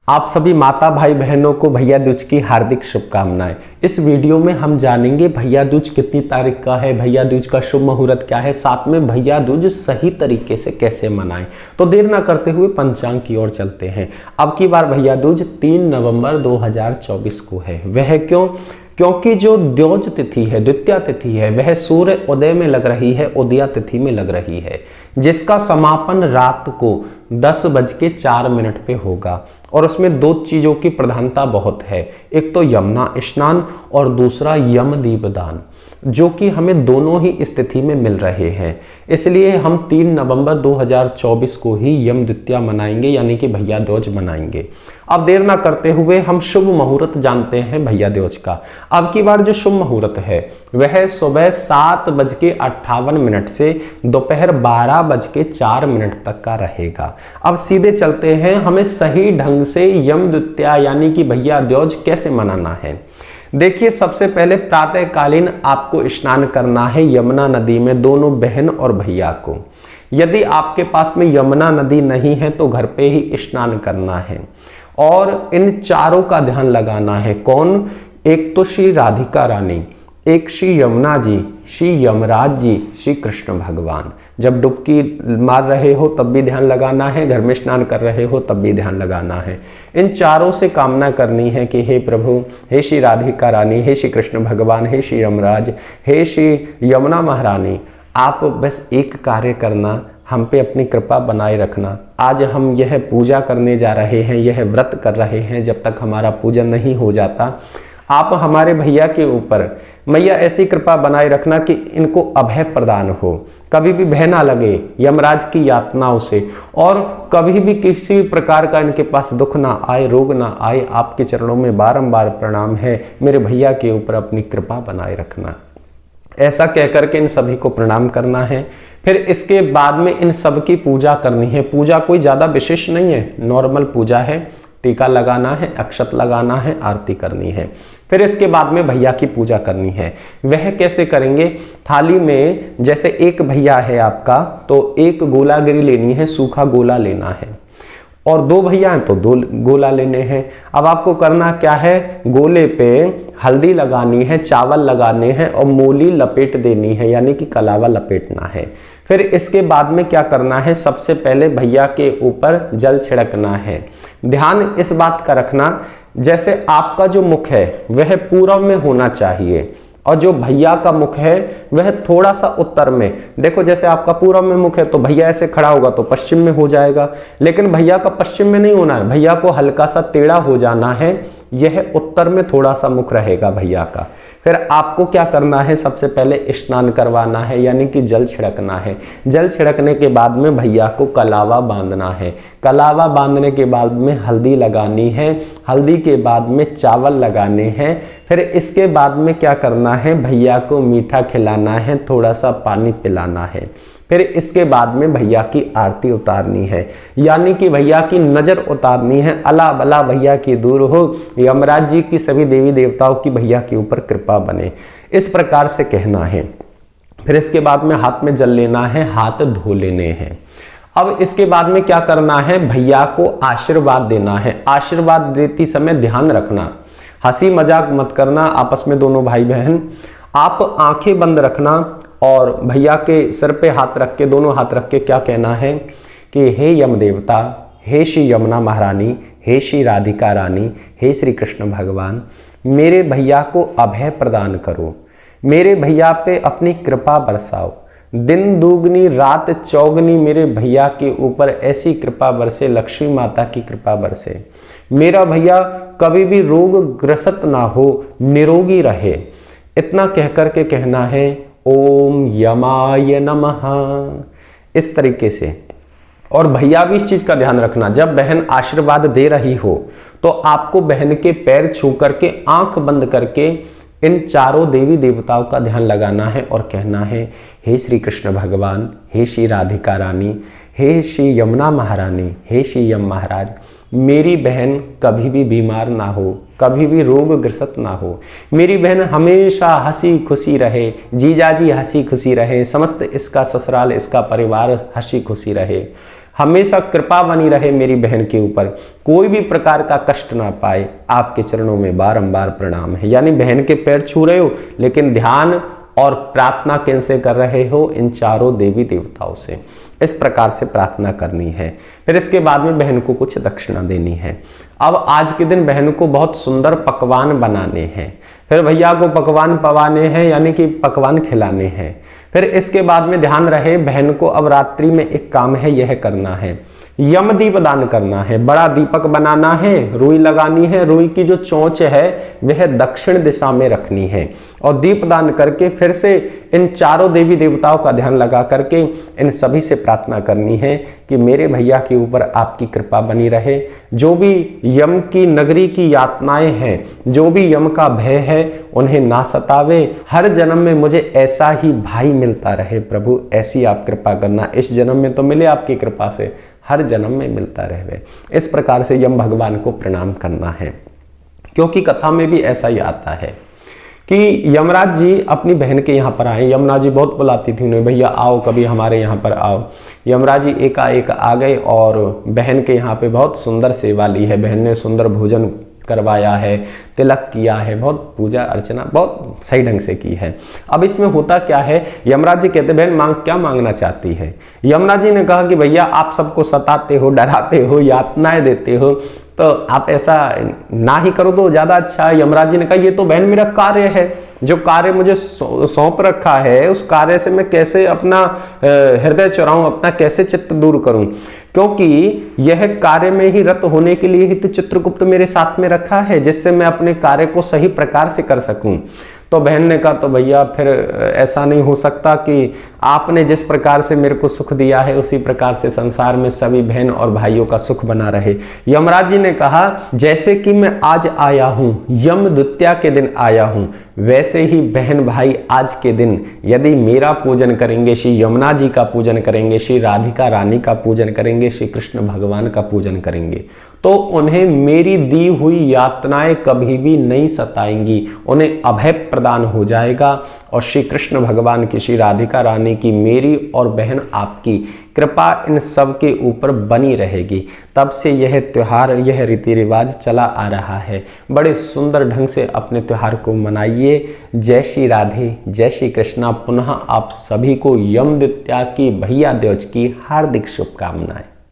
आप सभी माता भाई बहनों को भैया दूज की हार्दिक शुभकामनाएं। इस वीडियो में हम जानेंगे भैया दूज कितनी तारीख का है, भैया दूज का शुभ मुहूर्त क्या है, साथ में भैया दूज सही तरीके से कैसे मनाएं। तो देर ना करते हुए पंचांग की ओर चलते हैं। अब की बार भैया दूज 3 नवंबर 2024 को है। वह क्योंकि जो द्योज तिथि है, द्वितीया तिथि है, वह सूर्य उदय में लग रही है, उदया तिथि में लग रही है, जिसका समापन रात को 10:04 पे होगा। और उसमें दो चीजों की प्रधानता बहुत है, एक तो यमुना स्नान और दूसरा यम दीपदान, जो कि हमें दोनों ही स्थिति में मिल रहे हैं। इसलिए हम 3 नवंबर 2024 को ही यम द्वितीया मनाएंगे, यानी कि भैया दूज मनाएंगे। अब देर ना करते हुए हम शुभ मुहूर्त जानते हैं भैया दूज का। अब की बार जो शुभ मुहूर्त है वह सुबह 7:58 से दोपहर 12:04 तक का रहेगा। अब सीधे चलते हैं, हमें सही ढंग से यम द्वितीया यानी कि भैया दूज कैसे मनाना है। देखिए, सबसे पहले प्रातःकालीन आपको स्नान करना है यमुना नदी में, दोनों बहन और भैया को। यदि आपके पास में यमुना नदी नहीं है तो घर पे ही स्नान करना है। और इन चारों का ध्यान लगाना है। कौन? एक तो श्री राधिका रानी, एक श्री यमुना जी, श्री यमराज जी, श्री कृष्ण भगवान। जब डुबकी मार रहे हो तब भी ध्यान लगाना है, घर में स्नान कर रहे हो तब भी ध्यान लगाना है। इन चारों से कामना करनी है कि हे प्रभु, हे श्री राधिका रानी, हे श्री कृष्ण भगवान, हे श्री यमराज, हे श्री यमुना महारानी, आप बस एक कार्य करना, हम पे अपनी कृपा बनाए रखना। आज हम यह पूजा करने जा रहे हैं, यह व्रत कर रहे हैं, जब तक हमारा पूजन नहीं हो जाता आप हमारे भैया के ऊपर मैया ऐसी कृपा बनाए रखना कि इनको अभय प्रदान हो, कभी भी भय ना लगे यमराज की यातनाओं से, और कभी भी किसी प्रकार का इनके पास दुख ना आए, रोग ना आए। आपके चरणों में बारंबार प्रणाम है, मेरे भैया के ऊपर अपनी कृपा बनाए रखना। ऐसा कहकर के इन सभी को प्रणाम करना है। फिर इसके बाद में इन सब की पूजा करनी है। पूजा कोई ज़्यादा विशेष नहीं है, नॉर्मल पूजा है। टीका लगाना है, अक्षत लगाना है, आरती करनी है। फिर इसके बाद में भैया की पूजा करनी है। वह कैसे करेंगे? थाली में जैसे एक भैया है आपका तो एक गोलागिरी लेनी है, सूखा गोला लेना है, और 2 भैया हैं तो 2 गोला लेने हैं। अब आपको करना क्या है? गोले पे हल्दी लगानी है, चावल लगाने हैं और मूली लपेट देनी है, यानी कि कलावा लपेटना है। फिर इसके बाद में क्या करना है? सबसे पहले भैया के ऊपर जल छिड़कना है। ध्यान इस बात का रखना, जैसे आपका जो मुख है वह पूरब में होना चाहिए और जो भैया का मुख है वह थोड़ा सा उत्तर में। देखो, जैसे आपका पूरब में मुख है तो भैया ऐसे खड़ा होगा तो पश्चिम में हो जाएगा, लेकिन भैया का पश्चिम में नहीं होना है, भैया को हल्का सा टेढ़ा हो जाना है। यह उत्तर में थोड़ा सा मुख रहेगा भैया का। फिर आपको क्या करना है? सबसे पहले स्नान करवाना है, यानी कि जल छिड़कना है। जल छिड़कने के बाद में भैया को कलावा बांधना है। कलावा बांधने के बाद में हल्दी लगानी है, हल्दी के बाद में चावल लगाने हैं। फिर इसके बाद में क्या करना है? भैया को मीठा खिलाना है, थोड़ा सा पानी पिलाना है। फिर इसके बाद में भैया की आरती उतारनी है, यानी कि भैया की नजर उतारनी है। अला बला भैया की दूर हो, यमराज जी की सभी देवी देवताओं की भैया के ऊपर कृपा बने, इस प्रकार से कहना है। फिर इसके बाद में हाथ में जल लेना है, हाथ धो लेने हैं। अब इसके बाद में क्या करना है? भैया को आशीर्वाद देना है। आशीर्वाद देते समय ध्यान रखना, हंसी मजाक मत करना आपस में दोनों भाई बहन। आप आंखें बंद रखना और भैया के सिर पे हाथ रख के, दोनों हाथ रख के क्या कहना है कि हे यम देवता, हे श्री यमुना महारानी, हे श्री राधिका रानी, हे श्री कृष्ण भगवान, मेरे भैया को अभय प्रदान करो, मेरे भैया पे अपनी कृपा बरसाओ, दिन दुगनी रात चौगनी मेरे भैया के ऊपर ऐसी कृपा बरसे, लक्ष्मी माता की कृपा बरसे, मेरा भैया कभी भी रोग ग्रस्त ना हो, निरोगी रहे। इतना कहकर के कहना है ओम यमाय नमः, इस तरीके से। और भैया भी इस चीज का ध्यान रखना, जब बहन आशीर्वाद दे रही हो तो आपको बहन के पैर छू करके आंख बंद करके इन चारों देवी देवताओं का ध्यान लगाना है और कहना है हे श्री कृष्ण भगवान, हे श्री राधिका रानी, हे श्री यमुना महारानी, हे श्री यम महाराज, मेरी बहन कभी भी बीमार ना हो, कभी भी रोग ग्रस्त ना हो, मेरी बहन हमेशा हंसी खुशी रहे, जीजाजी हंसी खुशी रहे, समस्त इसका ससुराल इसका परिवार हंसी खुशी रहे। हमेशा कृपा बनी रहे मेरी बहन के ऊपर, कोई भी प्रकार का कष्ट ना पाए, आपके चरणों में बारंबार प्रणाम है। यानी बहन के पैर छू रहे हो, लेकिन ध्यान और प्रार्थना किनसे कर रहे हो? इन चारों देवी देवताओं से। इस प्रकार से प्रार्थना करनी है। फिर इसके बाद में बहन को कुछ दक्षिणा देनी है। अब आज के दिन बहन को बहुत सुंदर पकवान बनाने हैं, फिर भैया को पकवान पवाने हैं, यानी कि पकवान खिलाने हैं। फिर इसके बाद में ध्यान रहे, बहन को अब रात्रि में एक काम है, यह करना है, यम दीप दान करना है, बड़ा दीपक बनाना है, रुई लगानी है, रुई की जो चोंच है वह दक्षिण दिशा में रखनी है, और दीप दान करके फिर से इन चारों देवी देवताओं का ध्यान लगा करके इन सभी से प्रार्थना करनी है कि मेरे भैया के ऊपर आपकी कृपा बनी रहे। जो भी यम की नगरी की यातनाएं हैं, जो भी यम का भय है, उन्हें ना सतावे। हर जन्म में मुझे ऐसा ही भाई मिलता रहे प्रभु, ऐसी आप कृपा करना। इस जन्म में तो मिले आपकी कृपा से, हर जन्म में मिलता रहे। इस प्रकार से यम भगवान को प्रणाम करना है, क्योंकि कथा में भी ऐसा ही आता है कि यमराज जी अपनी बहन के यहाँ पर आए। यमुना जी बहुत बुलाती थी उन्हें, भैया आओ कभी हमारे यहाँ पर आओ। यमराज जी एकाएक आ गए और बहन के यहाँ पे बहुत सुंदर सेवा ली है। बहन ने सुंदर भोजन करवाया है, तिलक किया है, बहुत पूजा अर्चना बहुत सही ढंग से की है। अब इसमें होता क्या है, यमराज जी कहते बहन क्या मांगना चाहती है? यमुना जी ने कहा कि भैया आप सबको सताते हो, डराते हो, यातनाएं देते हो, तो आप ऐसा ना ही करो तो ज्यादा अच्छा है। यमराज जी ने कहा ये तो बहन मेरा कार्य है, जो कार्य मुझे सौंप रखा है, उस कार्य से मैं कैसे अपना हृदय चुराऊं, अपना कैसे चित्त दूर करूं, क्योंकि यह कार्य में ही रत होने के लिए ही तो चित्रगुप्त मेरे साथ में रखा है, जिससे मैं अपने कार्य को सही प्रकार से कर सकूं। तो बहन ने कहा तो भैया फिर ऐसा नहीं हो सकता कि आपने जिस प्रकार से मेरे को सुख दिया है उसी प्रकार से संसार में सभी बहन और भाइयों का सुख बना रहे। यमराज जी ने कहा जैसे कि मैं आज आया हूं, यम द्वितीया के दिन आया हूं, वैसे ही बहन भाई आज के दिन यदि मेरा पूजन करेंगे, श्री यमुना जी का पूजन करेंगे, श्री राधिका रानी का पूजन करेंगे, श्री कृष्ण भगवान का पूजन करेंगे, तो उन्हें मेरी दी हुई यातनाएं कभी भी नहीं सताएंगी, उन्हें अभय प्रदान हो जाएगा। और श्री कृष्ण भगवान की, श्री राधिका रानी की, मेरी और बहन आपकी कृपा इन सब के ऊपर बनी रहेगी। तब से यह त्योहार, यह रीति रिवाज चला आ रहा है। बड़े सुंदर ढंग से अपने त्योहार को मनाइए। जय श्री राधे, जय श्री कृष्णा। पुनः आप सभी को यम द्वितीया की, भैया दूज की हार्दिक शुभकामनाएं।